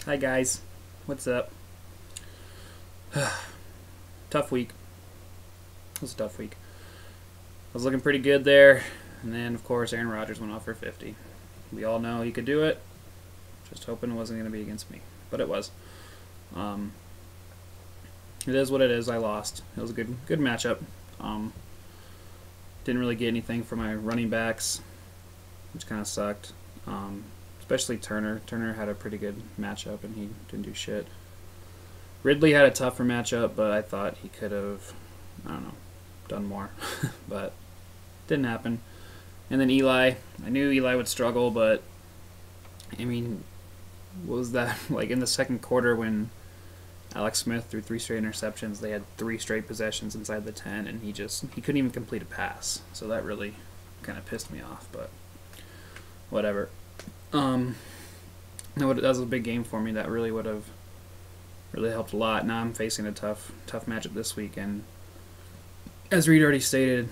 Hi guys, what's up? Tough week. It was a tough week. I was looking pretty good there, and then of course Aaron Rodgers went off for 50. We all know he could do it. Just hoping it wasn't going to be against me, but it was. Um, it is what it is. I lost. It was a good matchup. Didn't really get anything for my running backs, which kind of sucked. Especially Turner. Turner had a pretty good matchup, and he didn't do shit. Ridley had a tougher matchup, but I thought he could have, I don't know, done more. But didn't happen. And then Eli. I knew Eli would struggle, but, I mean, what was that? Like in the second quarter when Alex Smith threw 3 straight interceptions, they had 3 straight possessions inside the 10, and he couldn't even complete a pass. So that really kind of pissed me off, but whatever. That was a big game for me. That really would have really helped a lot. Now I'm facing a tough matchup this week, and as Reed already stated,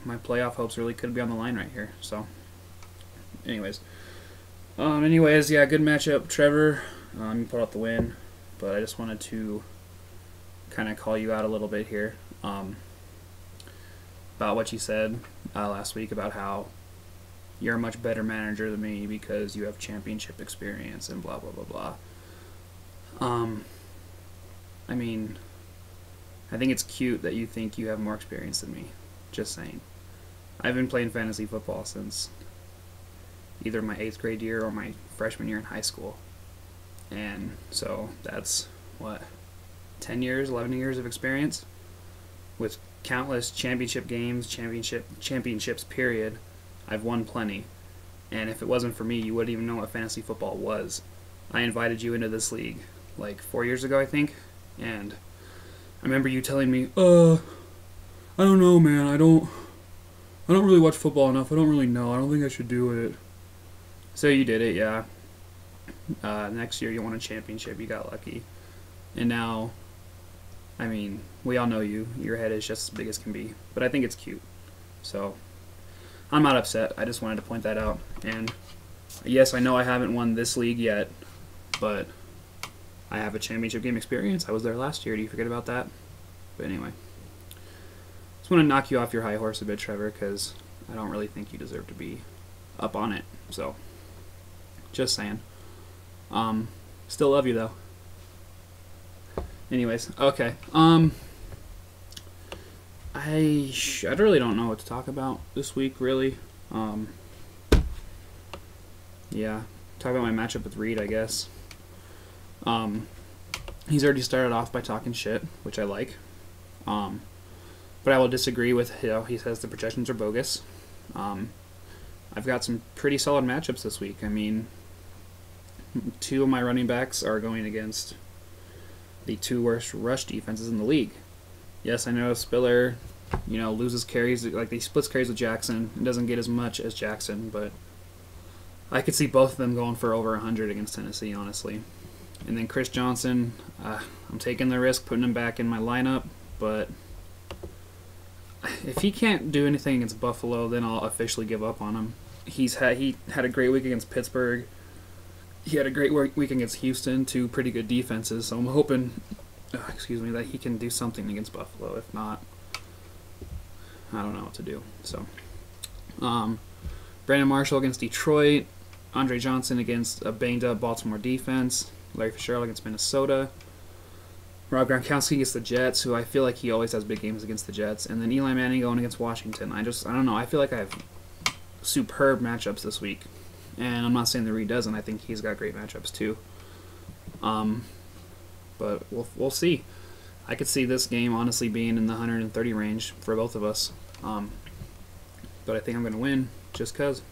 my playoff hopes really could be on the line right here. So, anyways, yeah, good matchup, Trevor. You put out the win, but I just wanted to kind of call you out a little bit here about what you said last week about how you're a much better manager than me because you have championship experience and blah blah blah blah. I mean, I think it's cute that you think you have more experience than me. Just saying. I've been playing fantasy football since either my 8th grade year or my freshman year in high school. And so that's, 10 years, 11 years of experience with countless championship games, championships, period. I've won plenty. And if it wasn't for me, you wouldn't even know what fantasy football was. I invited you into this league like 4 years ago, I think. And I remember you telling me, I don't know, man. I don't really watch football enough. I don't really know. I don't think I should do it. So you did it, yeah. Next year you won a championship. You got lucky. And now, I mean, we all know you. Your head is just as big as can be. But I think it's cute. So I'm not upset. I just wanted to point that out. And yes, I know I haven't won this league yet, but I have a championship game experience. I was there last year. Do you forget about that? But anyway, just want to knock you off your high horse a bit, Trevor, because I don't really think you deserve to be up on it. So, just saying. Still love you though. Anyways, okay. I really don't know what to talk about this week, really. Yeah, talk about my matchup with Reed, I guess. He's already started off by talking shit, which I like. But I will disagree with he says the projections are bogus. I've got some pretty solid matchups this week. I mean, 2 of my running backs are going against the 2 worst rush defenses in the league. Yes, I know Spiller, loses carries, like he splits carries with Jackson and doesn't get as much as Jackson, but I could see both of them going for over 100 against Tennessee, honestly. And then Chris Johnson, I'm taking the risk putting him back in my lineup, but if he can't do anything against Buffalo, then I'll officially give up on him. He had a great week against Pittsburgh. He had a great week against Houston, 2 pretty good defenses, so I'm hoping that he can do something against Buffalo. If not, I don't know what to do. So, Brandon Marshall against Detroit, Andre Johnson against a banged-up Baltimore defense, Larry Fitzgerald against Minnesota, Rob Gronkowski against the Jets, who I feel like he always has big games against the Jets, and then Eli Manning going against Washington. I don't know. I feel like I have superb matchups this week, and I'm not saying that Reed doesn't. I think he's got great matchups too. But we'll see. I could see this game honestly being in the 130 range for both of us. But I think I'm going to win just because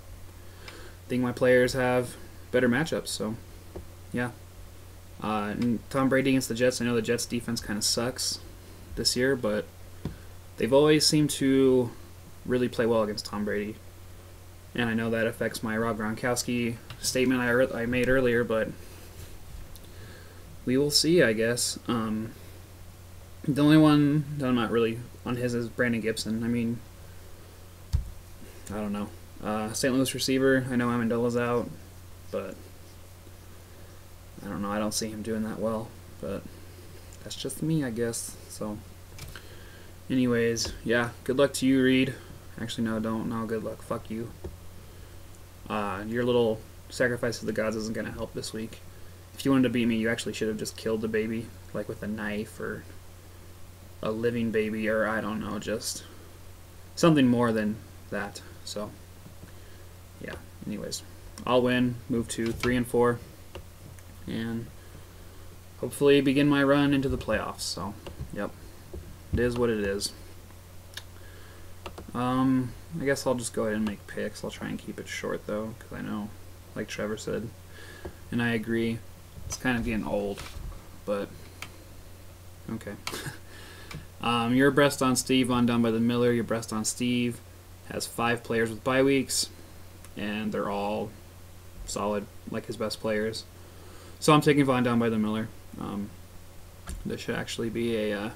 I think my players have better matchups. So, yeah. And Tom Brady against the Jets. I know the Jets defense kind of sucks this year, but they've always seemed to really play well against Tom Brady. And I know that affects my Rob Gronkowski statement I made earlier, but we will see, I guess. The only one that I'm not really on his is Brandon Gibson. I mean, I don't know. St. Louis receiver, I know Amendola's out, but I don't know. I don't see him doing that well, but that's just me, I guess. So, anyways, yeah. Good luck to you, Reed. Actually, no, don't. No, good luck. Fuck you. Your little sacrifice to the gods isn't gonna help this week. If you wanted to beat me, you actually should have just killed the baby, like with a knife or a living baby, or I don't know, just something more than that. So, yeah. Anyways, I'll win. Move to 3-4, and hopefully begin my run into the playoffs. So, yep, it is what it is. I guess I'll just go ahead and make picks. I'll try and keep it short though, because I know, like Trevor said, and I agree, it's kind of getting old, but okay. Your Breast on Steve on down by the Miller. Your Breast on Steve has 5 players with bye weeks, and they're all solid, like his best players. So I'm taking Von down by the Miller. This should actually be a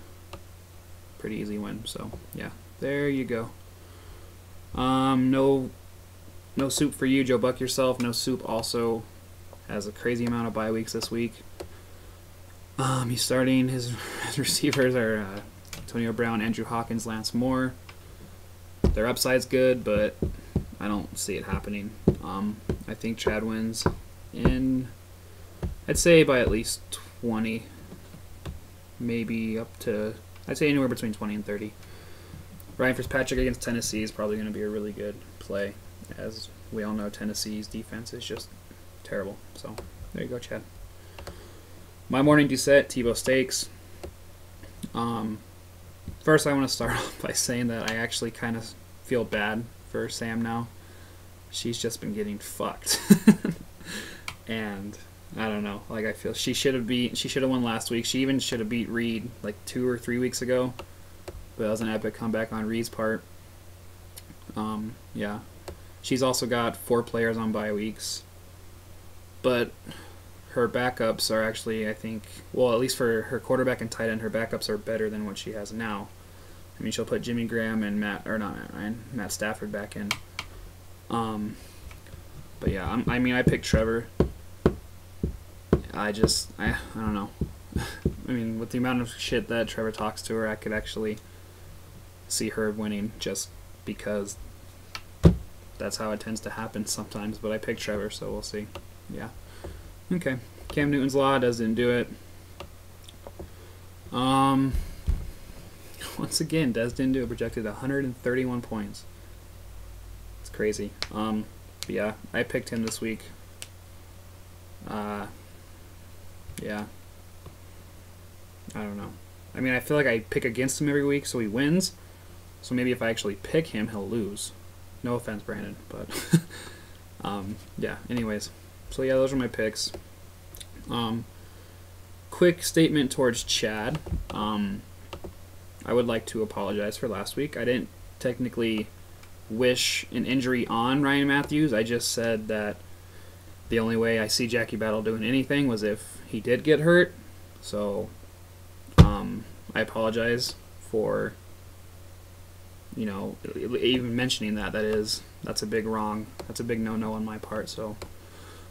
pretty easy win. So yeah, there you go. No soup for you, Joe Buck yourself. No soup also has a crazy amount of bye weeks this week. He's starting his receivers are Antonio Brown, Andrew Hawkins, Lance Moore. Their upside's good, but I don't see it happening. I think Chad wins in, I'd say by at least 20, maybe up to, I'd say anywhere between 20 and 30. Ryan Fitzpatrick against Tennessee is probably going to be a really good play. As we all know, Tennessee's defense is just terrible. So there you go, Chad. My morning Doucette, Tebow Steaks. First, I want to start off by saying that I actually kind of feel bad for Sam now. She's just been getting fucked. And I don't know. Like, I feel she should have won last week. She even should have beat Reed like 2 or 3 weeks ago. But that was an epic comeback on Reed's part. Yeah. She's also got 4 players on bye weeks. But her backups are actually, I think, well, at least for her quarterback and tight end, her backups are better than what she has now. I mean, she'll put Jimmy Graham and Matt Stafford back in. But yeah, I mean, I picked Trevor. I don't know. I mean, with the amount of shit that Trevor talks to her, I could actually see her winning just because that's how it tends to happen sometimes. But I picked Trevor, so we'll see. Yeah. Okay. Cam Newton's Law doesn't do it. Once again, Des didn't do it. Projected 131 points. It's crazy. But yeah, I picked him this week. Yeah. I don't know. I mean, I feel like I pick against him every week, so he wins. So maybe if I actually pick him, he'll lose. No offense, Brandon, but yeah. Anyways, so yeah, those are my picks. Quick statement towards Chad. I would like to apologize for last week. I didn't technically wish an injury on Ryan Matthews. I just said that the only way I see Jackie Battle doing anything was if he did get hurt. So I apologize for, you know, even mentioning that. That's a big wrong. That's a big no-no on my part. So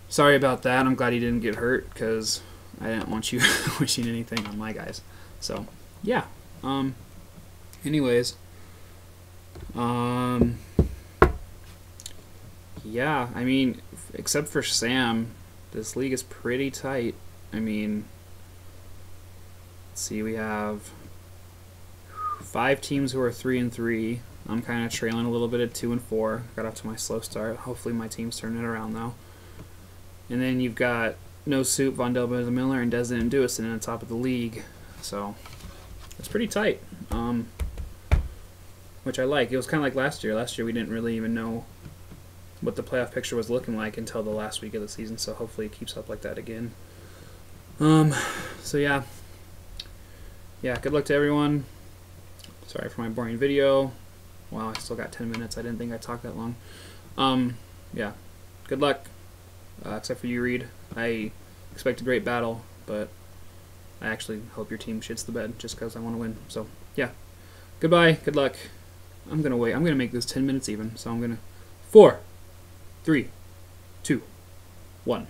sorry about that. I'm glad he didn't get hurt because I didn't want you wishing anything on my guys. So yeah. Anyways. Yeah, I mean, except for Sam, this league is pretty tight. I mean, let's see, we have 5 teams who are 3-3. I'm kind of trailing a little bit at 2-4. Got off to my slow start. Hopefully my team's turning it around though. And then you've got No Soup, Von Del Miller, and Des didn't do it sitting on top of the league. So it's pretty tight. Which I like. It was kind of like last year. Last year we didn't really even know what the playoff picture was looking like until the last week of the season, so hopefully it keeps up like that again. So yeah. Yeah, good luck to everyone. Sorry for my boring video. Wow, I still got 10 minutes. I didn't think I'd talk that long. Yeah, good luck. Except for you, Reed. I expect a great battle, but I actually hope your team shits the bed just because I want to win. So, yeah. Goodbye. Good luck. I'm going to wait. I'm going to make this 10 minutes even. So I'm going to... 4, 3, 2, 1.